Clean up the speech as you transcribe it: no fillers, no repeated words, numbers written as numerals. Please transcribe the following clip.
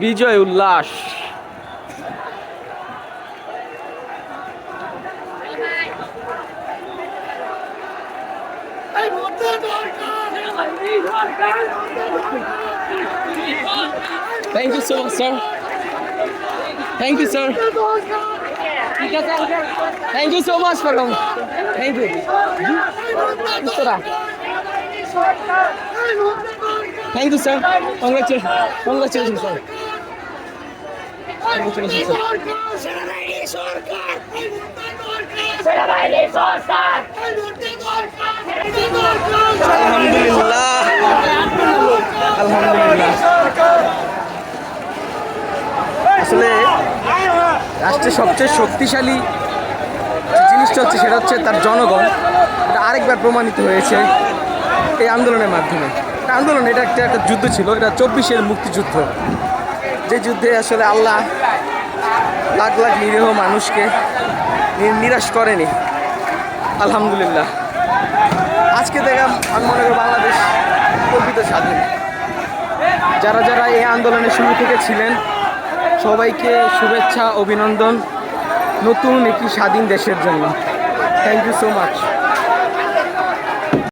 বিজয় উল্লাস। Thank you so much, sir. Thank you, sir. Thank you so much for coming. Thank you. Thank you, sir. Congratulations. Congratulations, sir. Congratulations, sir. Alhamdulillah. Alhamdulillah. আসলে রাষ্ট্রের সবচেয়ে শক্তিশালী যে জিনিসটা হচ্ছে সেটা হচ্ছে তার জনগণ। এটা আরেকবার প্রমাণিত হয়েছে এই আন্দোলনের মাধ্যমে। আন্দোলন এটা একটা যুদ্ধ ছিল, এটা 24-এর মুক্তিযুদ্ধ, যে যুদ্ধে আসলে আল্লাহ লাখ লাখ নিরীহ মানুষকে নিরাশ করেনি। আলহামদুলিল্লাহ, আজকে দেখলাম আমি মনে করি বাংলাদেশ প্রকৃত স্বাধীন। যারা যারা এই আন্দোলনের শুরু থেকে ছিলেন সবাইকে শুভেচ্ছা, অভিনন্দন নতুন একটি স্বাধীন দেশের জন্য। Thank you so much.